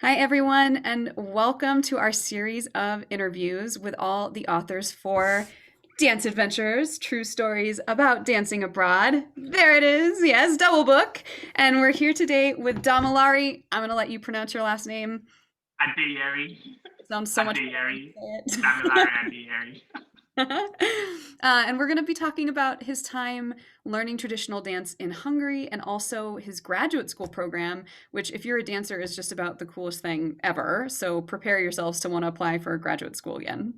Hi, everyone, and welcome to our series of interviews with all the authors for Dance Adventures, True Stories About Dancing Abroad. There it is, yes, double book. And we're here today with Damilare. I'm going to let you pronounce your last name. Adeyeri, Sounds so much better when Adeyeri, you say Damilare it. Adeyeri. And we're going to be talking about his time learning traditional dance in Hungary and also his graduate school program, which, if you're a dancer, is just about the coolest thing ever. So prepare yourselves to want to apply for graduate school again.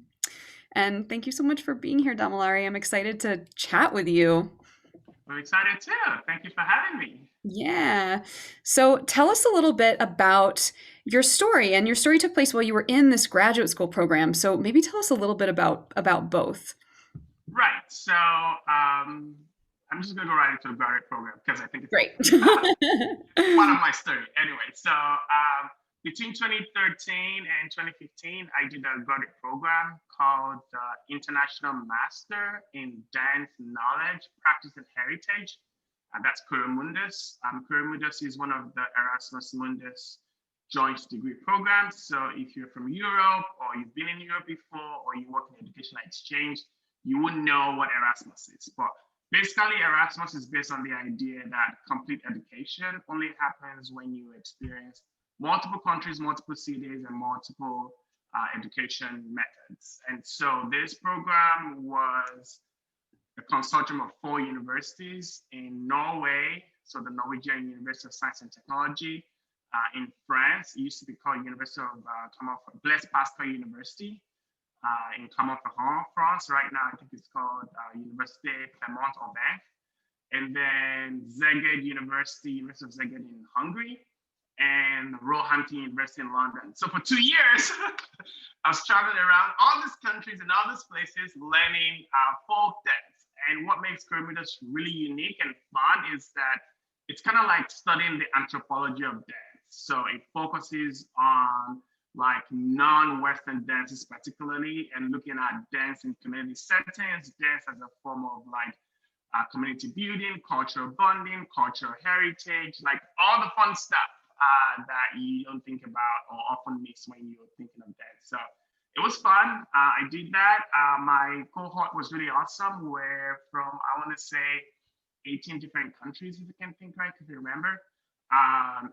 And thank you so much for being here, Damilare. I'm excited to chat with you. I'm excited too. Thank you for having me. Yeah. So tell us a little bit about your story. And your story took place while you were in this graduate school program. So maybe tell us a little bit about both. Right. I'm just gonna go right into the graduate program because I think it's Great. it's part of my story. Anyway, between 2013 and 2015, I did a graduate program called International Master in Dance Knowledge, Practice, and Heritage. And that's choreomundus. Choreomundus is one of the Erasmus Mundus joint degree programs. So if you're from Europe or you've been in Europe before or you work in educational exchange, you wouldn't know what Erasmus is. But basically, Erasmus is based on the idea that complete education only happens when you experience multiple countries, multiple cities, and multiple education methods. And so this program was a consortium of four universities in Norway, so the Norwegian University of Science and Technology, in France, it used to be called University of Blaise Pascal University, in Clermont-Ferrand, France. Right now, I think it's called Université Clermont-Auvergne. And then Zseged University, University of Zseged in Hungary, and Roehampton University in London. So for 2 years, I was traveling around all these countries and all these places learning folk dance. And what makes choreomundus really unique and fun is that it's kind of like studying the anthropology of dance. So it focuses on like non-Western dances particularly, and looking at dance in community settings, dance as a form of like community building, cultural bonding, cultural heritage, like all the fun stuff that you don't think about or often miss when you're thinking of dance. So it was fun. I did that. My cohort was really awesome. We're from, I want to say, 18 different countries, if you can think right, if you remember.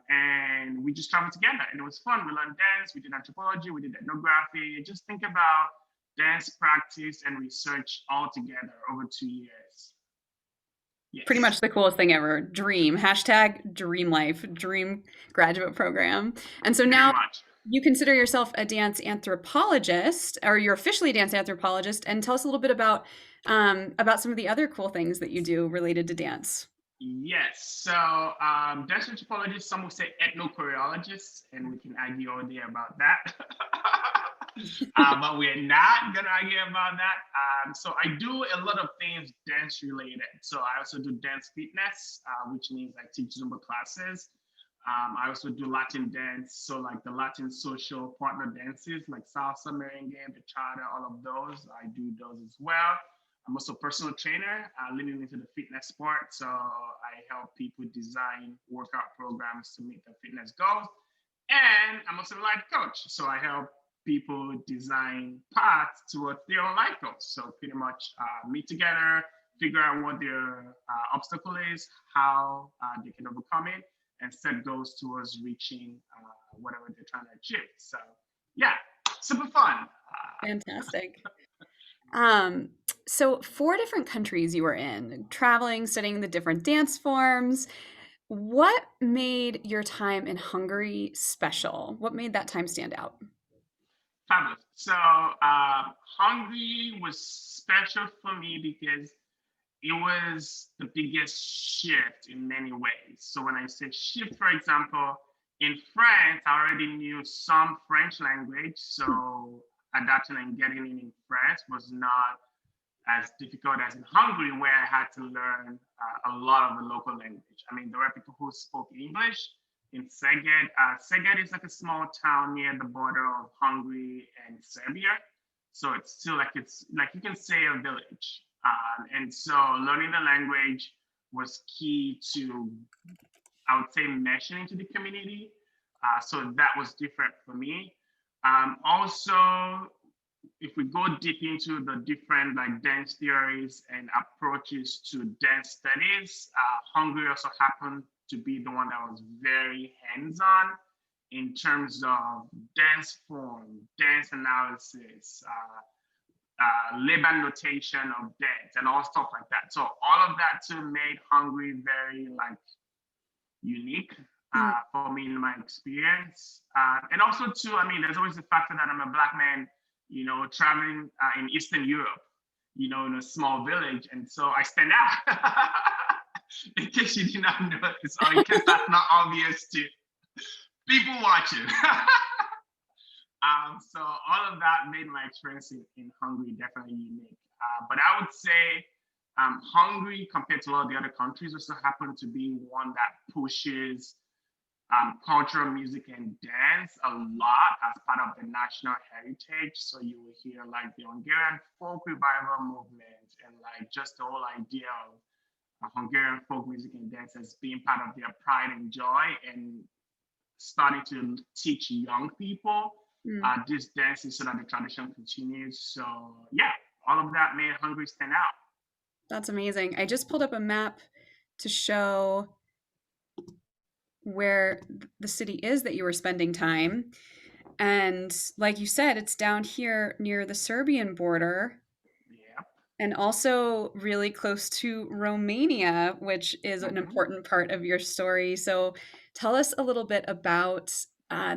And we just traveled together and it was fun. We learned dance, we did anthropology, we did ethnography. Just think about dance practice and research all together over 2 years. Pretty Yes, much the coolest thing ever. Dream. Hashtag dream life, dream graduate program. And so pretty now much. you consider yourself a dance anthropologist, or you're officially a dance anthropologist. And tell us a little bit about some of the other cool things that you do related to dance. Yes. Dance anthropologists, some would say ethnochoreologists, and we can argue all day about that. But we're not going to argue about that. So I do a lot of things dance related. So I also do dance fitness, which means I teach Zumba classes. I also do Latin dance, so like the Latin social partner dances, like salsa, merengue, bachata, all of those. I do those as well. I'm also a personal trainer, leaning into the fitness part. So I help people design workout programs to meet their fitness goals. And I'm also a life coach. So I help people design paths towards their own life goals. So pretty much meet together, figure out what their obstacle is, how they can overcome it, and set goals towards reaching whatever they're trying to achieve. So yeah, super fun. Fantastic. Um, so four different countries you were in, traveling, studying the different dance forms. What made your time in Hungary special? What made that time stand out? Fabulous. Hungary was special for me because it was the biggest shift in many ways. So when I say shift, for example, in France, I already knew some French language, so adapting and getting in France was not as difficult as in Hungary, where I had to learn a lot of the local language. I mean, there were people who spoke English in Szeged. Szeged is like a small town near the border of Hungary and Serbia. So it's like you can say a village. And so learning the language was key to, I would say, meshing into the community. So that was different for me. Also, if we go deep into the different like dance theories and approaches to dance studies, Hungary also happened to be the one that was very hands-on in terms of dance form, dance analysis, labor notation of dance, and all stuff like that. So all of that too made Hungary very like unique Mm. for me in my experience. And also too, I mean, there's always the factor that I'm a black man, traveling in Eastern Europe, in a small village, and so I stand out. In case you did not notice, or in case that's not obvious to people watching. So all of that made my experience in Hungary definitely unique. But I would say Hungary, compared to all the other countries, also happen to be one that pushes cultural music and dance a lot as part of the national heritage. So you will hear like the Hungarian folk revival movement and like just the whole idea of Hungarian folk music and dance as being part of their pride and joy, and starting to teach young people Mm. this dance so that the tradition continues. So yeah, all of that made Hungary stand out. That's amazing. I just pulled up a map to show where the city is that you were spending time. And like you said, it's down here near the Serbian border Yeah. and also really close to Romania, which is an Mm-hmm. important part of your story. So tell us a little bit about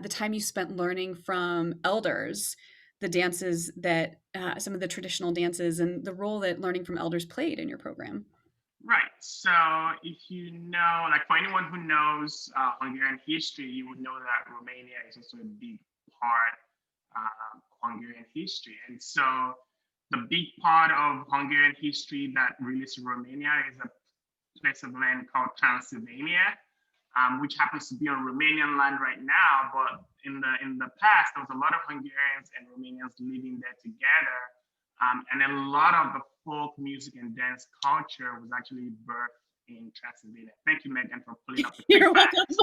the time you spent learning from elders, the dances that, some of the traditional dances, and the role that learning from elders played in your program. Right. So if you know, like for anyone who knows Hungarian history, you would know that Romania is also a big part of Hungarian history. And so the big part of Hungarian history that relates to Romania is a place of land called Transylvania, which happens to be on Romanian land right now. But in the past, there was a lot of Hungarians and Romanians living there together, and a lot of the folk music and dance culture was actually birthed in Transylvania. Thank you, Megan, for pulling up the quick You're welcome. facts.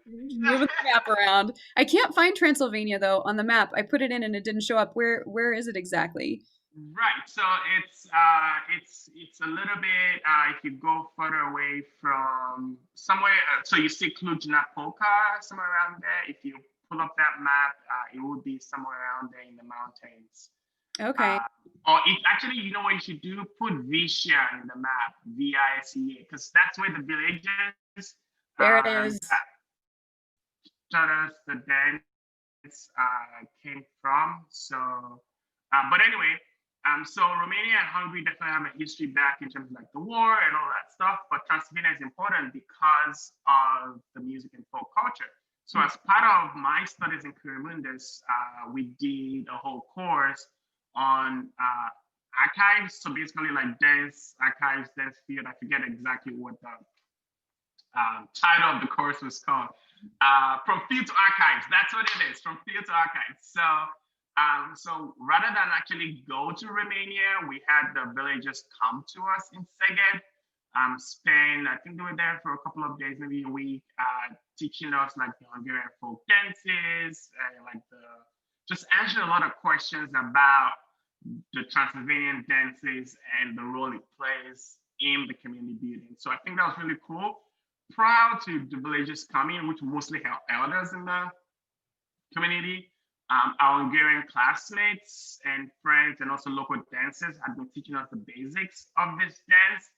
Moving the map around. I can't find Transylvania though on the map. I put it in and it didn't show up. Where is it exactly? Right. So it's a little bit if you go further away from somewhere. So you see Cluj-Napoca somewhere around there. If you pull up that map, it would be somewhere around there in the mountains. Okay. Uh, or it actually, you know what you should do? Put Vicia in the map, Visea, because that's where the village is. There it That is. taught us the dance came from. So, but anyway, so Romania and Hungary definitely have a history back in terms of like the war and all that stuff. But Transylvania is important because of the music and folk culture. So as part of my studies in choreomundus, we did a whole course on archives. So basically like dance archives, dance field. I forget exactly what the title of the course was called. From field to archives. That's what it is. From field to archives. So rather than actually go to Romania, we had the villagers come to us in Zseged. Spend, I think they were there for a couple of days, maybe a week, teaching us like the Hungarian folk dances, like just answering a lot of questions about the Transylvanian dances and the role it plays in the community building. So I think that was really cool. Prior to the villagers coming, which mostly have elders in the community, our Hungarian classmates and friends and also local dancers had been teaching us the basics of this dance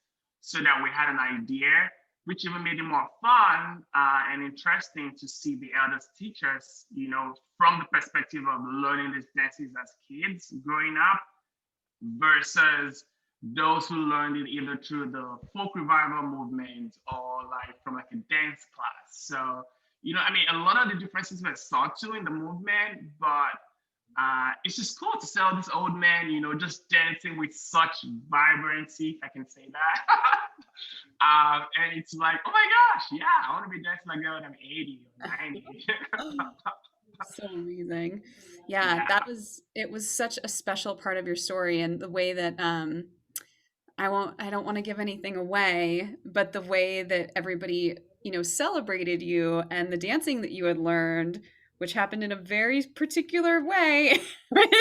so that we had an idea, which even made it more fun and interesting to see the elders teach us, from the perspective of learning these dances as kids growing up versus those who learned it either through the folk revival movement or like from like a dance class. So, I mean, a lot of the differences were sought to in the movement, but it's just cool to see all this old man, just dancing with such vibrancy, if I can say that. And it's like, oh my gosh, yeah, I want to be dancing like that when I'm 80 or 90. So amazing. Yeah, Yeah. it was such a special part of your story and the way that I don't want to give anything away, but the way that everybody celebrated you and the dancing that you had learned, which happened in a very particular way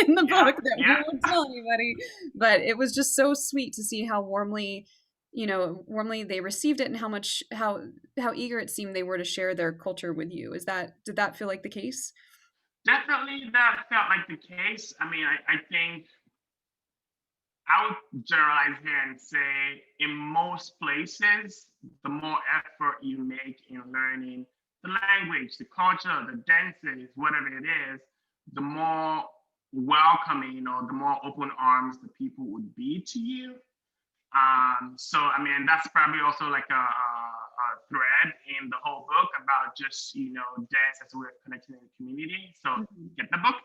in the Yeah, book that we yeah. won't tell anybody. But it was just so sweet to see how warmly they received it, and how eager it seemed they were to share their culture with you. Did that feel like the case? Definitely that felt like the case. I mean, I think I would generalize here and say in most places, the more effort you make in learning the language, the culture, the dances, whatever it is, the more welcoming or the more open arms the people would be to you. So I mean, that's probably also like a thread in the whole book about just dance as a way of connecting in the community. So Mhm. get the book.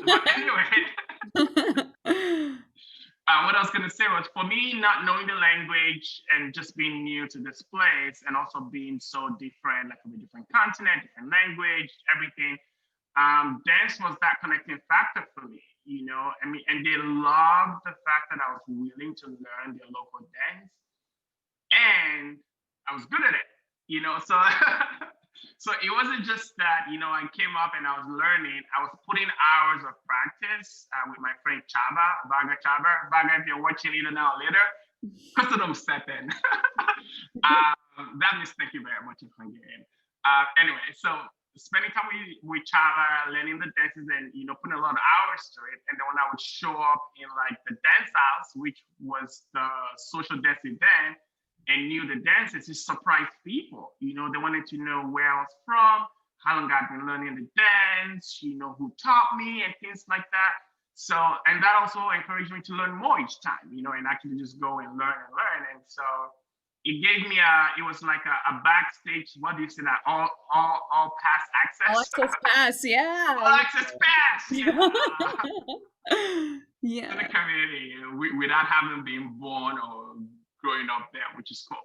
But anyway, what I was going to say was for me, not knowing the language and just being new to this place and also being so different, like a different continent, different language, everything, dance was that connecting factor for me, I mean, and they loved the fact that I was willing to learn their local dance and I was good at it, so so it wasn't just that, I came up and I was learning. I was putting hours of practice with my friend Chaba, Vaga, if you're watching either now or later, custom stepping. That means thank you very much in Hungarian. Anyway, so spending time with Chava, learning the dances and putting a lot of hours to it. And then when I would show up in like the dance house, which was the social dance event, and knew the dances, it surprised people. They wanted to know where I was from, how long I've been learning the dance, who taught me and things like that. So, and that also encouraged me to learn more each time, and actually just go and learn and learn. And so it gave me it was like a backstage, what do you say that? All pass All access. access pass, yeah. All access pass, yeah. To the Yeah. community without having been born or growing up there, which is cool.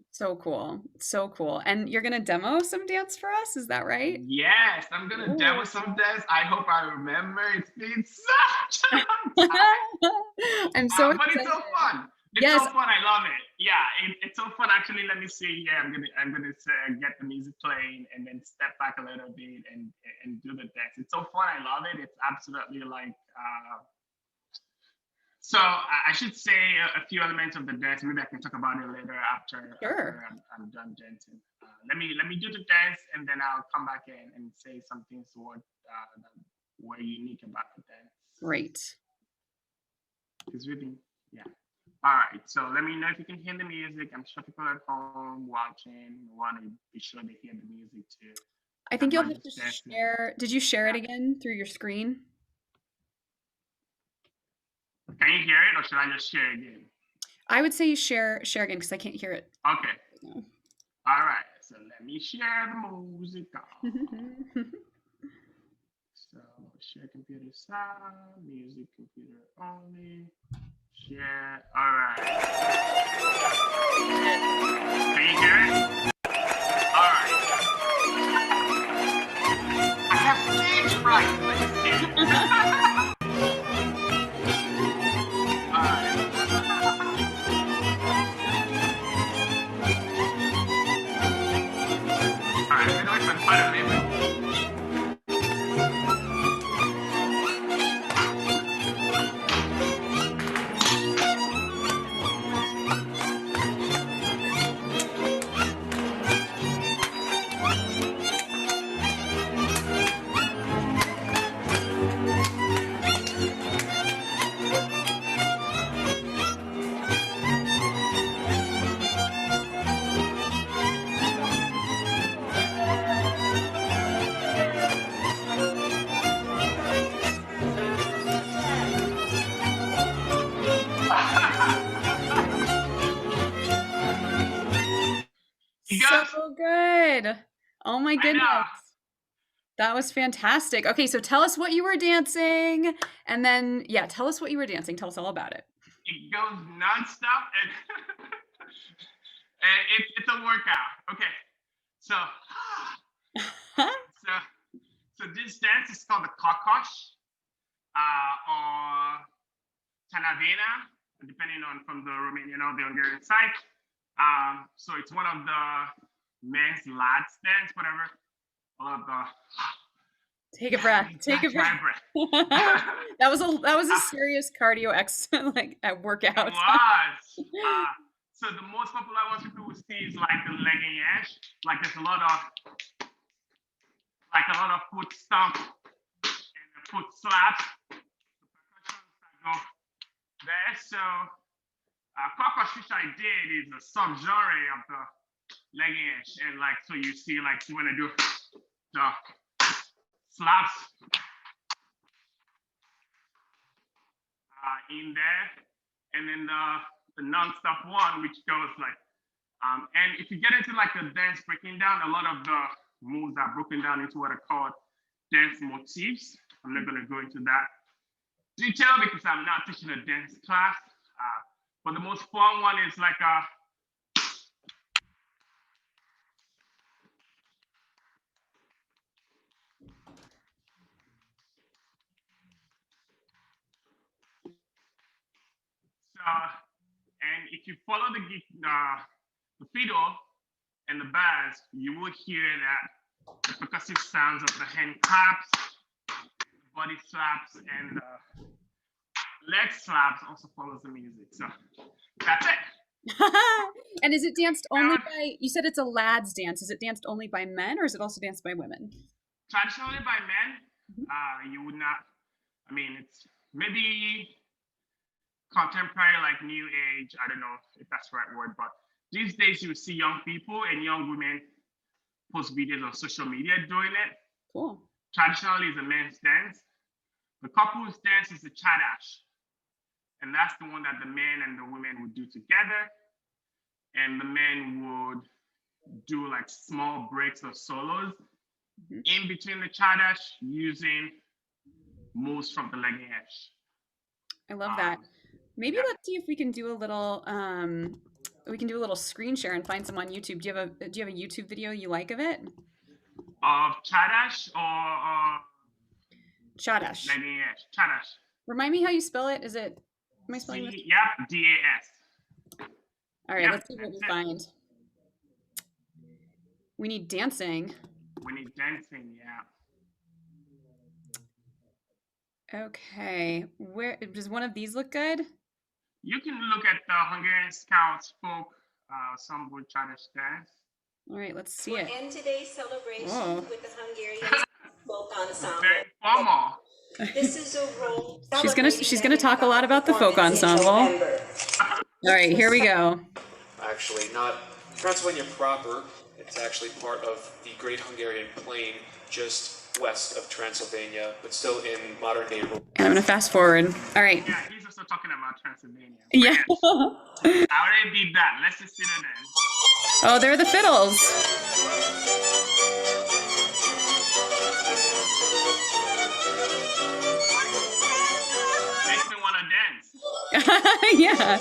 So cool. So cool. And you're gonna demo some dance for us, is that right? Yes, I'm gonna demo Ooh. some dance. I hope I remember. It's been such a long time. I'm so But it's so excited. fun. It's so Yes. fun. I love it. Yeah, it's so fun. Actually, let me see. Yeah, I'm gonna get the music playing and then step back a little bit and do the dance. It's so fun. I love it. It's absolutely like. So I should say a few elements of the dance. Maybe I can talk about it later after Sure. I'm done dancing. Let me do the dance and then I'll come back in and say some things that were unique about the dance. Great. It's really, yeah. All right, so let me know if you can hear the music. I'm sure people at home watching want to be sure they hear the music too. I think I'm you'll not have to just dancing. share. Did you share it Yeah. again through your screen? Can you hear it or should I just share it again? I would say share again because I can't hear it Okay. right now. All right, so let me share the music. So share computer sound, music computer only. Share. All right. Can you hear it? All right. I have stage fright. All right. All right. I know it's been fun of me, you So guys. good. Oh my I know. goodness. That was fantastic. Okay, so tell us what you were dancing, and then yeah, tell us what you were dancing. Tell us all about it. It goes nonstop and and it's a workout. Okay, so so so this dance is called the kokosh or Tanavena, depending on from the Romanian or the Hungarian side. So it's one of the men's lads dance, whatever. All of the Take a breath. Take a breath. That was a serious cardio like a It workout. was. So the most popular ones people will see is like the legging edge. Like there's a lot of foot stomp and the foot slaps, the percussions that go there. So Kaka which I did is a sub-genre of the legging edge. And like so you see like you wanna do the slaps in there. And then the non-stop one, which goes like, and if you get into like the dance breaking down, a lot of the moves are broken down into what are called dance motifs. I'm not going to go into that detail because I'm not teaching a dance class. But the most fun one is like and if you follow the fiddle and the bass, you will hear that the percussive sounds of the hand claps, body slaps, and leg slaps also follows the music. So that's it. And is it danced only by, you said it's a lad's dance. Is it danced only by men or is it also danced by women? Traditionally by men, you would not, I mean, it's maybe contemporary, like new age. I don't know if that's the right word, but these days you see young people and young women post videos on social media doing it. Cool. Traditionally, it's a men's dance. The couple's dance is the chadash. And that's the one that the men and the women would do together. And the men would do like small breaks or solos in between the chadash using moves from the legging edge. I love that. Maybe let's see if we can do a little screen share and find some on YouTube. Do you have a YouTube video you like of it? Of chadash or chadash? Legging edge. Chadash. Remind me how you spell it. Is it? Am I spelling it? Yep, DAS. All right, let's see what we find. We need dancing. We need dancing, yeah. Okay, where does one of these look good? You can look at the Hungarian Scouts folk ensemble chadash dance. All right, let's see it. We'll end today's celebration with the Hungarian folk ensemble. Very formal. This is a role. She's gonna talk a lot about the folk ensemble. All right, here we go. Actually, not Transylvania proper. It's actually part of the Great Hungarian Plain, just west of Transylvania, but still in modern day. And I'm gonna fast forward. All right. Yeah, he's also talking about Transylvania. Yeah. I already did that. Let's just sit it in. Oh, there are the fiddles. Makes me want to dance. Yeah.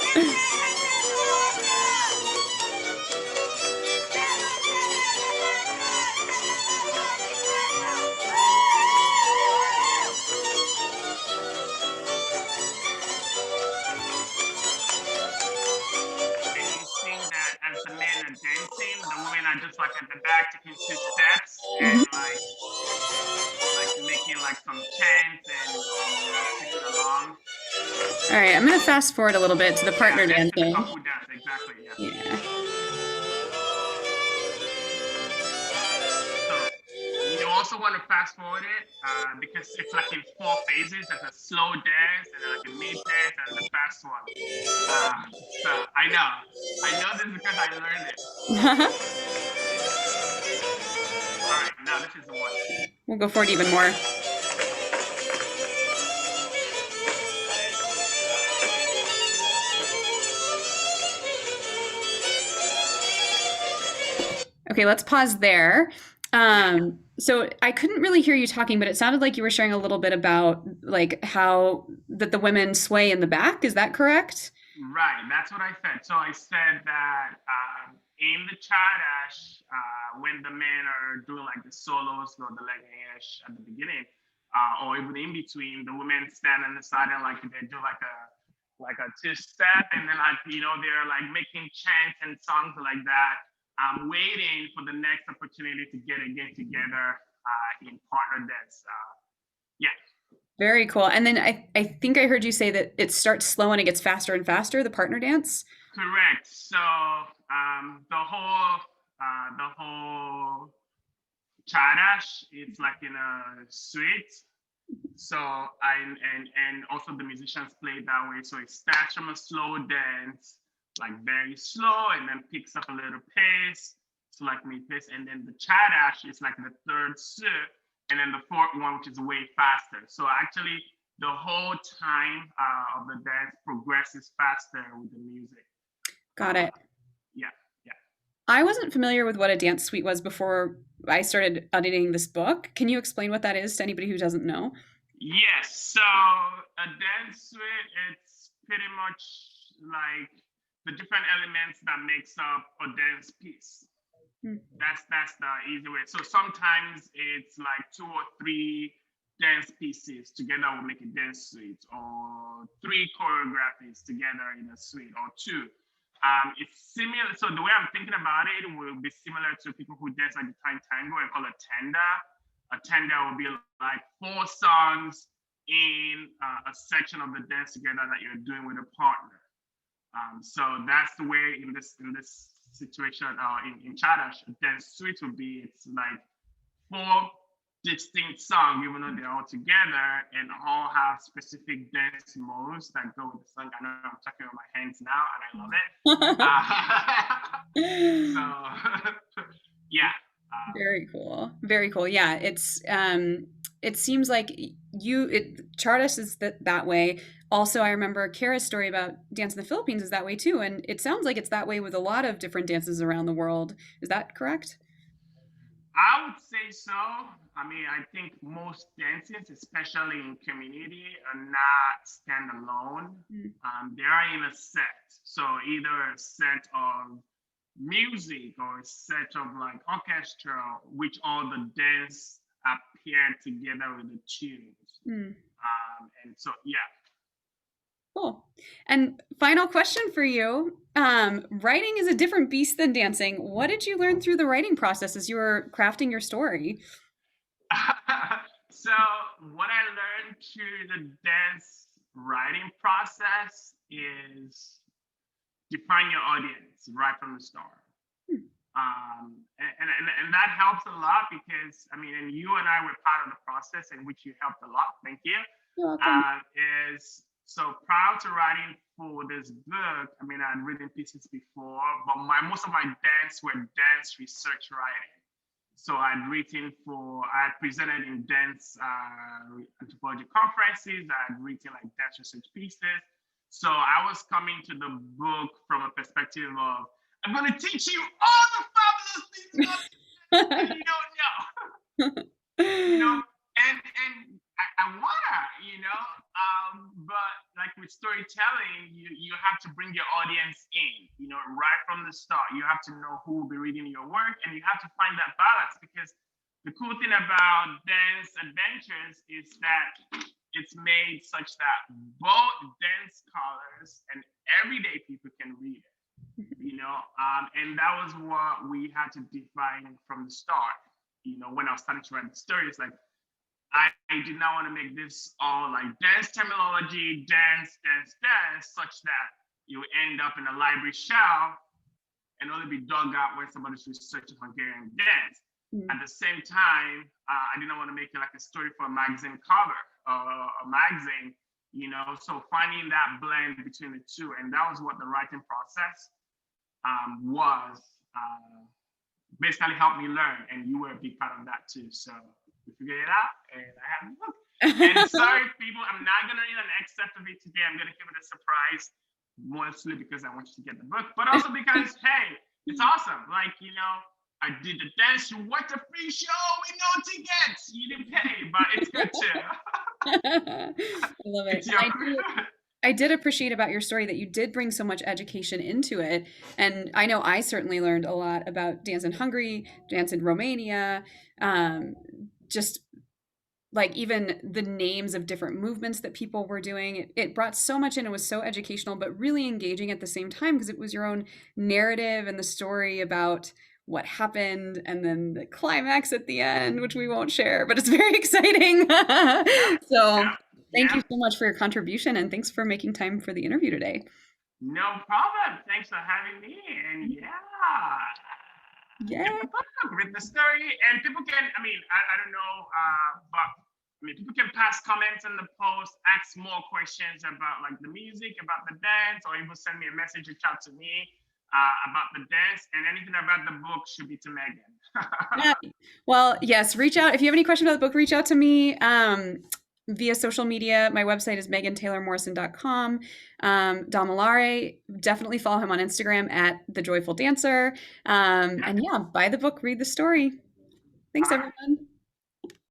Dancing, the women are just like at the back taking 2 steps and like making like some chants and singing along. All right, I'm gonna fast forward a little bit to the partner dancing. The couple dance, exactly. Yeah. So you also want to fast forward it because it's like in 4 phases. There's a slow dance and like a mid dance and the fast one. So I know this because I learned it. All right, now this is the one. We'll go for it even more. Okay, let's pause there. So I couldn't really hear you talking, but it sounded like you were sharing a little bit about like how that the women sway in the back. Is that correct? Right, that's what I said. So I said that in the chadash, when the men are doing like the solos or the legging edge at the beginning, or even in between, the women stand on the side and like they do like a 2-step, and then like they're like making chants and songs like that I'm waiting for the next opportunity to get again together in partner dance. Yeah. Very cool. And then I think I heard you say that it starts slow and it gets faster and faster, the partner dance. Correct. So the whole chadash, it's like in a suite. So and also the musicians play it that way. So it starts from a slow dance, like very slow, and then picks up a little pace, so like mid pace, and then the chadash is like the third suit, and then the fourth one, which is way faster. So actually, the whole time of the dance progresses faster with the music. Got it. Yeah, yeah. I wasn't familiar with what a dance suite was before I started editing this book. Can you explain what that is to anybody who doesn't know? Yes. So a dance suite, it's pretty much like the different elements that makes up a dance piece. Hmm. That's the easy way. So sometimes it's like two or three dance pieces together will make a dance suite, or three choreographies together in a suite, or two. It's similar. So the way I'm thinking about it will be similar to people who dance like the time tango and call it tanda. A tanda will be like four songs in a section of the dance together that you're doing with a partner. So that's the way in this situation, in Chadash, dance suite would be, it's like four distinct songs, even though they're all together and all have specific dance moves that go with the song. I know I'm talking with my hands now, and I love it. So yeah. Very cool. Very cool. Yeah, it seems like Chartist is that way. Also, I remember Kara's story about dance in the Philippines is that way too, and it sounds like it's that way with a lot of different dances around the world. Is that correct? I would say so. I mean, I think most dances, especially in community, are not standalone. Mm. They are in a set. So either a set of music or a set of like orchestra, which all the dance appear together with the tunes. Mm. And so, yeah. Cool. And final question for you. Writing is a different beast than dancing. What did you learn through the writing process as you were crafting your story? So what I learned through the dance writing process is define your audience right from the start. Hmm. And that helps a lot because, I mean, and you and I were part of the process in which you helped a lot. Thank you. You're welcome. Is so prior to writing for this book, I mean, I'd written pieces before, but most of my dance were dance research writing. So I had presented in dance anthropology conferences. I had written like dance research pieces. So I was coming to the book from a perspective of, I'm going to teach you all the fabulous things that you don't know. And I wanna, but like with storytelling, you have to bring your audience in, right from the start. You have to know who will be reading your work, and you have to find that balance, because the cool thing about Dance Adventures is that it's made such that both dance scholars and everyday people can read it, and that was what we had to define from the start. When I was starting to write the story, it's like, I did not want to make this all like dance terminology, dance, such that you end up in a library shelf and only be dug out when somebody's researching Hungarian dance. Mm-hmm. At the same time, I didn't want to make it like a story for a magazine cover or a magazine, so finding that blend between the two. And that was what the writing process was, basically helped me learn. And you were a big part of that too. So we figured it out, and I have the book. And sorry, people, I'm not going to read an excerpt of it today. I'm going to give it a surprise, mostly because I want you to get the book, but also because, hey, it's awesome. Like, I did the dance. You want the free show with no tickets. You didn't pay, but it's good too. I love it. I did appreciate about your story that you did bring so much education into it. And I know I certainly learned a lot about dance in Hungary, dance in Romania, just like even the names of different movements that people were doing. It brought so much in. It was so educational, but really engaging at the same time because it was your own narrative and the story about what happened and then the climax at the end, which we won't share, but it's very exciting. Yep, So yep, thank you yep. so much for your contribution and thanks for making time for the interview today. No problem. Thanks for having me. And yeah, get Yeah. the book, read the story, and people can. I mean, I don't know, but I mean, people can pass comments in the post, ask more questions about like the music, about the dance, or even send me a message, reach out to me about the dance, and anything about the book should be to Megan. Yeah. Well, yes, reach out. If you have any questions about the book, reach out to me via social media. My website is megantaylormorrison.com. Damilare, definitely follow him on Instagram at The Joyful Dancer. Yeah. And yeah, buy the book, read the story. Thanks, All right. everyone.